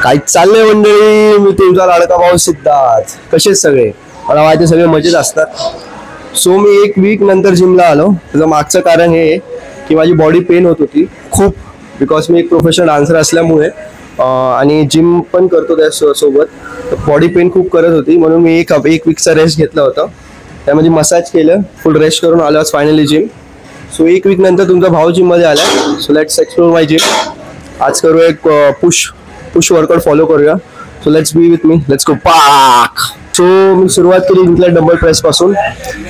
काही चाललंय मंडळी, मी तुमचा लाडका भाऊ सिद्धार्थ. कसे सगळे? मला माहिती सगळे मजेत असतात. सो मी एक वीक नंतर जिमला आलो. त्याचं मागचं कारण हे की माझी बॉडी पेन होत होती खूप, बिकॉज मी एक प्रोफेशनल डान्सर असल्यामुळे आणि जिम पण करतो त्या सोबत. बॉडी पेन खूप करत होती, म्हणून मी एक वीकचा रेस्ट घेतला होता. त्यामध्ये मसाज केलं, फुल रेस्ट करून आलो आज फायनली जिम. सो एक वीक नंतर तुमचा भाऊ जिम मध्ये आला. So let's explore my gym. आज करू एक पुश वर्कआउट फॉलो करूया. So let's be with me, let's go पाक. सो मी सुरुवात केली इथल्या डंबल प्रेस पासून.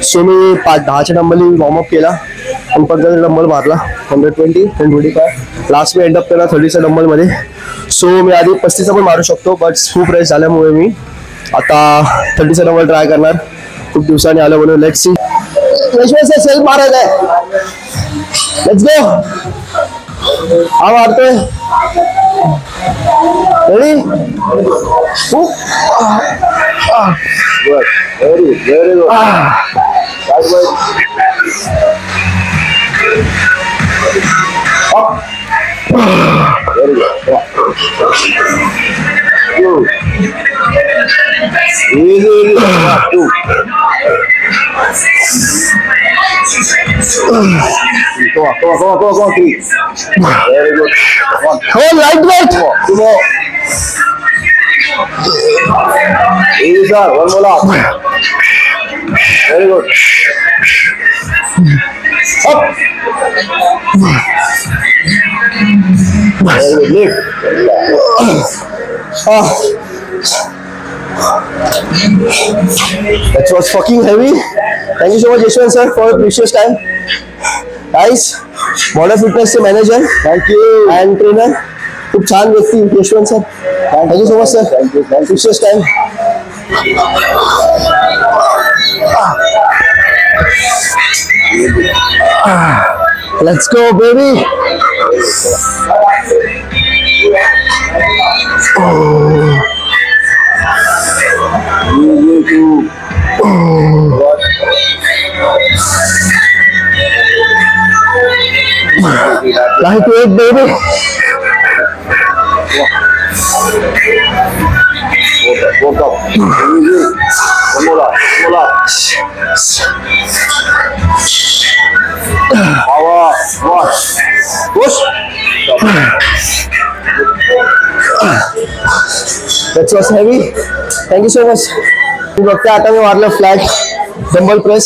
सो मी 10च्या डंबल वॉर्मअप केला आणि 15चा डंबल मारला. 120 125. लास्ट मी एंडअप केला 30च्या डंबल मध्ये. सो मी आधी 35चा पण मारू शकतो, बट खूप रेस्ट झाल्यामुळे मी आता 30चा डंबल ट्राय करणार. खूप दिवसांनी आलं म्हणून. Let's see. सेल्फ मारायचा आहे. Let's go. हा मारतोय. Ready? Very very good. Come on. Very good. Come on, lightweight. Come on. Easy, sir. One more lap. Very good. Up. Very good. Lift. That was fucking heavy. Thank you so much, Yashwant sir, for your precious time. Guys, Modern Fitness चे manager, thank you, and trainer, खूप छान व्यक्ती Yashwant sir. Thank you so much sir. Thank you. Precious time. Let's go baby. Lightweight baby. Woke up. One more. Power. Push. That was heavy. Thank you so much. बघते आता मी मारलं flat dumbbell press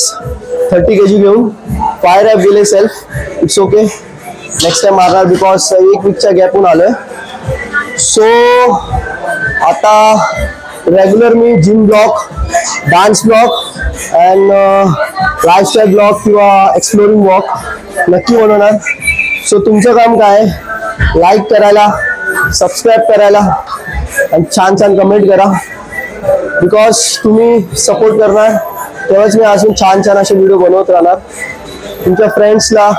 30 kg घेऊन 5 rap गेले self. It's okay. Next time मारणार, because एक वीकच्या गॅपहून आलोय. So आता regular me gym blog, dance blog and lifestyle blog किंवा एक्सप्लोरिंग वॉक नक्की बनवणार. सो तुमचं काम काय आहे? लाईक करायला, सबस्क्राईब करायला आणि छान कमेंट करा. बिकॉज तुम्ही सपोर्ट करणार तेव्हाच मी अजून छान असे व्हिडिओ बनवत राहणार. तुमच्या फ्रेंड्सला,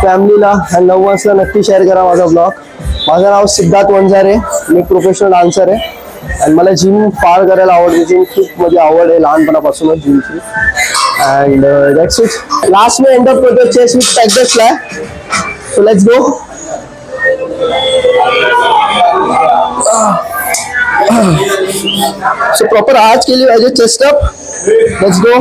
फॅमिलीला आणि लव्ह वन्सला नक्की शेअर करा माझा ब्लॉग. माझं नाव सिद्धार्थ वंजारे. मी प्रोफेशनल डान्सर आहे आणि मला जिम फार करायला आवडते. जिम खूप म्हणजे आवड आहे लहानपणापासूनच जिमची. And that's it. लास्ट मी एंड अप करतो chest with pec the fly. So let's go. So proper आज केली पाहिजे चेस्ट अप. Let's go.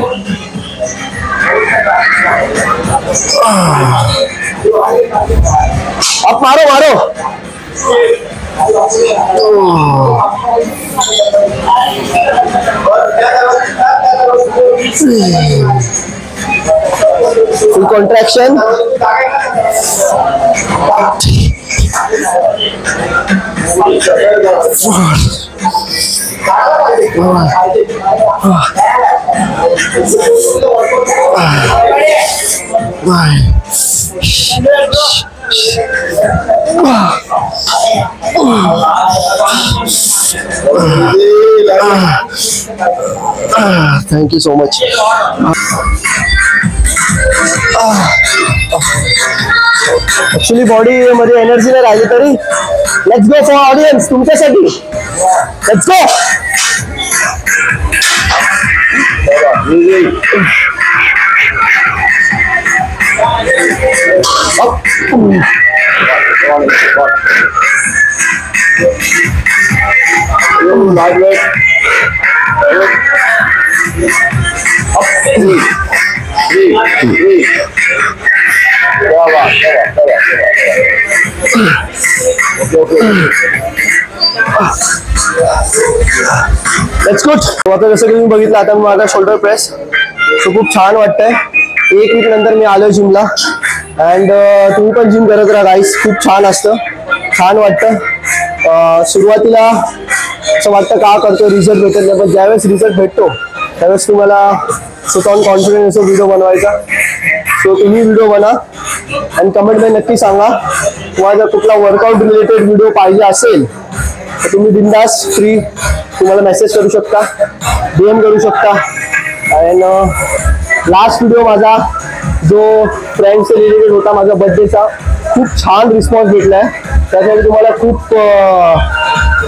अब मारो. Full contraction. Thank you so much. Actually body मध्ये एनर्जी नाही राहिली तरी लेट्स गो फॉर ऑडियन्स तुमच्यासाठी. Let's go. Up. Let's good. आता जसं की तुम्ही बघितलं आता माझा शोल्डर प्रेस सो खूप छान वाटतंय. 1 वीक नंतर मी आलोय जिमला अँड तुम्ही पण जिम करत राहा गाईस. खूप छान असतं, छान वाटतं. सुरुवातीला असं वाटतं का करतो रिझल्ट भेटत नाही, पण ज्यावेळेस रिझल्ट भेटतो त्यावेळेस तुम्हाला स्वतःहून कॉन्फिडन्स असतो व्हिडिओ बनवायचा. सो तुम्ही व्हिडिओ बना आणि कमेंटमध्ये नक्की सांगा तुम्हाला जर कुठला वर्कआउट रिलेटेड व्हिडिओ पाहिजे असेल तर तुम्ही बिंदास फ्री तुम्हाला मेसेज करू शकता, DM करू शकता. अँड लास्ट व्हिडिओ माझा जो फ्रेंड्स रिलेटेड होता माझा बर्थडेचा खूप छान रिस्पॉन्स भेटला आहे. त्यासाठी तुम्हाला खूप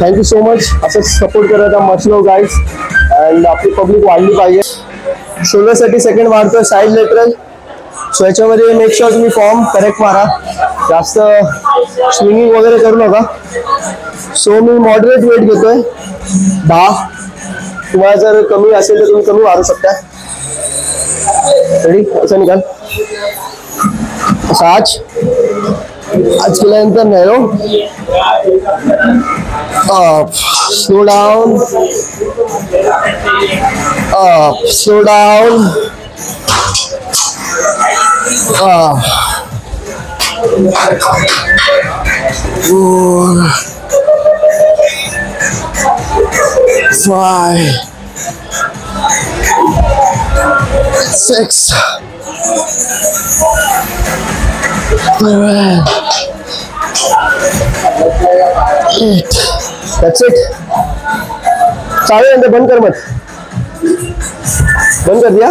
थँक्यू सो मच. असं सपोर्ट करत मच लव गाईज. अँड आपली पब्लिक वाढली पाहिजे. शोल्डरसाठी सेकंड मारतोय साईड लेटरल. सो याच्यामध्ये मेक शुअर तुम्ही फॉर्म करेक्ट मारा, जास्त स्विंगिंग वगैरे करू नका. सो मी मॉडरेट वेट घेतोय 10. तुम्हाला जर कमी असेल तर तुम्ही कमी मारू शकता. रेडी? असं निकाल. आज केल्यानंतर narrow up, slow down, up, slow down, up, 4, 5, 6, 7, 8. That's it. चालू आहे, बंद कर मत. बंद कर दिया.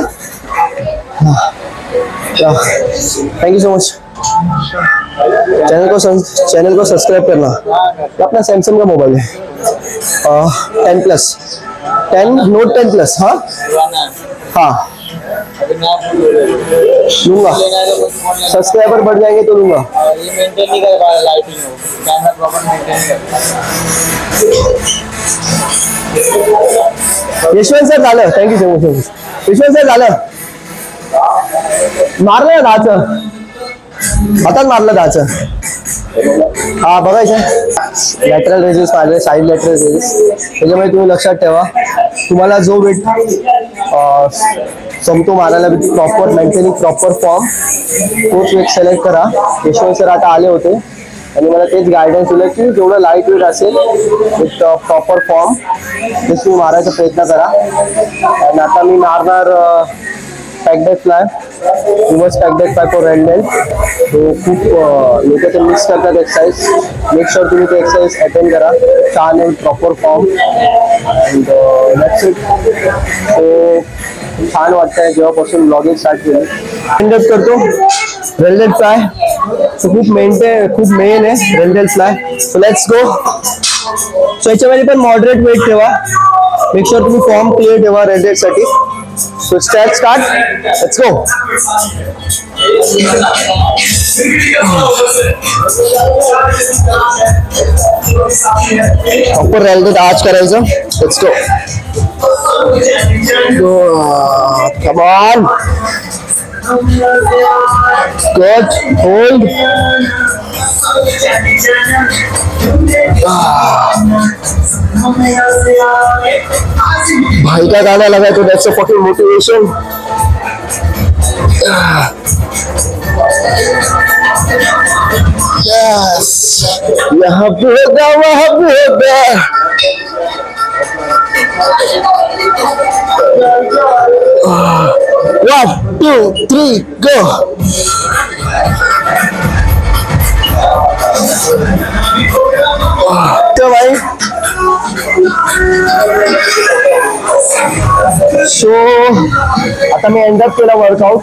Thank you so much. Channel को सब्सक्राइब करना. अपना सैमसंग का मोबाइल है 10+, 10 नोट 10+. हाँ हाँ लूंगा. सब्सक्राइबर बढ़ जाएंगे तो लूंगा. ये मेंटेन नहीं कर पा रहा, लाइटिंग हो, कैमरा प्रॉपर मेंटेन कर. यशवंत सर झालं. Thank you so much. Yashwant sir झालं. मारलं दहाचं, हातात मारलं दहाचं. हा बघायचं. लॅटरल रेजेस मारले, साईड लॅटरल रेजेस. त्याच्यामुळे तुम्ही लक्षात ठेवा तुम्हाला जो वेट जमतो मारायला प्रॉपर मेंटेनिंग प्रॉपर फॉर्म तोच वेट सिलेक्ट करा. यशवंत सर आता आले होते आणि मला तेच गायडन्स दिलं की जेवढं लाईट वेट असेल विथ प्रॉपर फॉर्म तेच तुम्ही मारायचा प्रयत्न करा. आणि आता मी मारणार पॅकडॅक fly, reverse pec deck fly for रॅन्डल. खूप लोक ते मिस करतात एक्सरसाइज. मेक शुअर तुम्ही ते एक्सरसाइज अटेंड करा. छान and proper form and let's it. So छान वाटतंय जेव्हापासून ब्लॉगिंग स्टार्ट केलं. हँडअप करतो रेल्डेड फ्लाय. सो खूप मेन आहे rear delt fly. So let's go. So याच्यामध्ये पण मॉडरेट वेट ठेवा. मेक शुअर तुम्ही फॉर्म क्लिअर ठेवा रेल्डेड साठी. So start. Let's go. Upper rounded arch करायचं. Let's go. Come on. Good. Hold. भाई का गाना लगा तो that's a fucking motivation. Yes. यहाँ भी होगा वहाँ भी होगा. 1, 2, 3, go. तो भाई सो आता मी एंड अप केला workout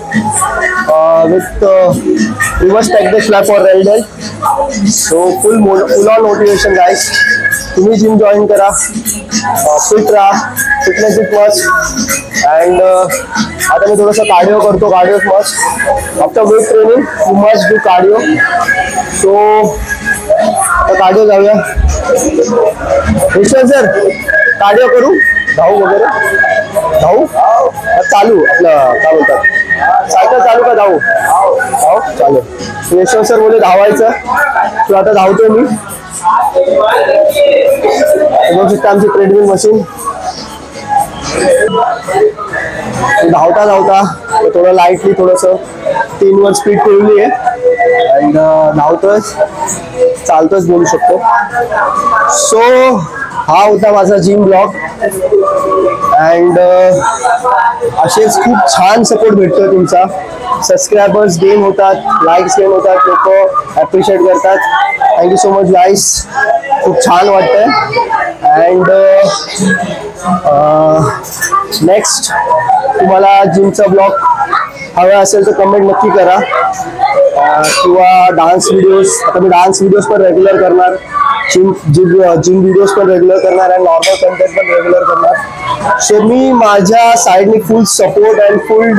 with reverse pec deck fly for rear delt. So full on motivation guys. तुम्ही जिम जॉईन करा, फिट राहा, फिटनेस इज मस्ट. अँड आता मी थोडासा कार्डिओ करतो. Cardio must. After weight training you must do cardio. So आता cardio जाऊया. विश्वास सर कार्डिओ करू धावू वगैरे धावू चालू आपलं काय बोलतात सायकल चालू का धावू धाव चालू विश्वास सर बोले धावायचं तू आता धावतोय मी बघू शकता आमची ट्रेडमिल मशीन धावता धावता थोडं लाईटली थोडस 3 वर स्पीड ठेवली आहे अँड धावतोच चालतोच बोलू शकतो सो हा होता माझा जिम ब्लॉग अँड असेच खूप छान सपोर्ट भेटतोय तुमचा सबस्क्रायबर्स गेन होतात लाईक्स गेन होतात लोक ॲप्रिशिएट करतात थँक्यू सो मच गाईस खूप छान वाटतंय अँड नेक्स्ट तुम्हाला जिमचा ब्लॉग हवा असेल तर कमेंट नक्की करा किंवा डान्स व्हिडिओज आता मी डान्स व्हिडिओज पण रेग्युलर करणार जिम व्हिडिओज पण रेग्युलर करणार आणि नॉर्मल कंटेंट पण रेग्युलर करणार सो मी माझ्या साईडने फुल सपोर्ट अँड फुल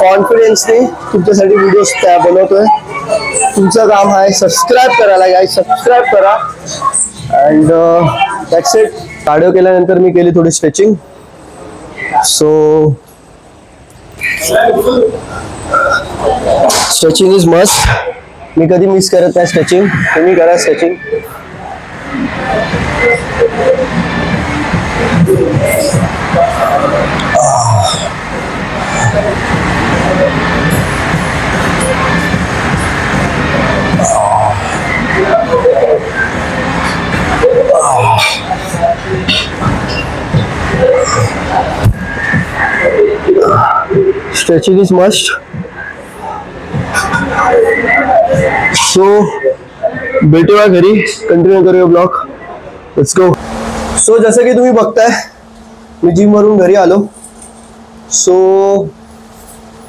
कॉन्फिडन्सने तुमच्यासाठी व्हिडिओज बनवतोय तुमचं काम आहे सबस्क्राईब करायला गाईस सबस्क्राईब करा अँड दॅट्स इट कार्डिओ केल्यानंतर मी केली थोडी stretching so stretching is must मी कधी मिस करत नाही स्ट्रेचिंग तुम्ही करा stretching stretching is must so भेटूया घरी कंटिन्यू करूया ब्लॉग लेट्स गो सो जसं की तुम्ही बघताय मी जिम वरून घरी आलो सो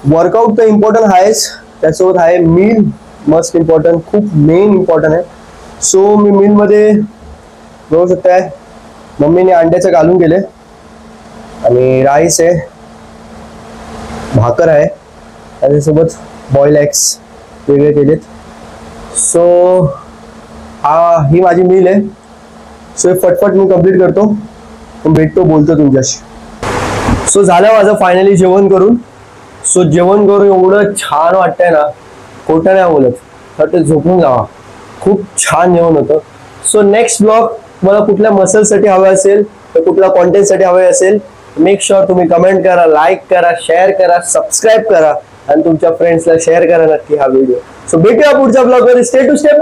वर्कआउट तर इम्पॉर्टंट आहेच त्यासोबत आहे मील मस्ट इम्पॉर्टंट खूप मेन इम्पॉर्टंट आहे सो मी मीलमध्ये बघू शकताय मम्मीने अंड्याचं घालून गेले आणि राईस आहे भाकर आहे त्याच्यासोबत बॉईल एग्स वेगळे केलेत सो ही माझी मील आहे सो फटफट मी कंप्लीट करतो भेटतो बोलतो तुमच्याशी सो झालं माझं फायनली जेवण करून सो जेवण करून एवढं छान वाटतंय ना खोटं नाही बोलत तर ते झोपून जावा खूप छान जेवण होतं सो नेक्स्ट ब्लॉग तुम्हाला कुठल्या मसलसाठी हवे असेल तर कुठल्या कॉन्टेंटसाठी हवे असेल मेक शुअर तुम्ही कमेंट करा लाईक करा शेअर करा सबस्क्राईब करा आणि तुमच्या फ्रेंड्सला शेअर करा नक्की हा व्हिडिओ सो भेटूया पुढच्या ब्लॉगमध्ये स्टे टू स्टेप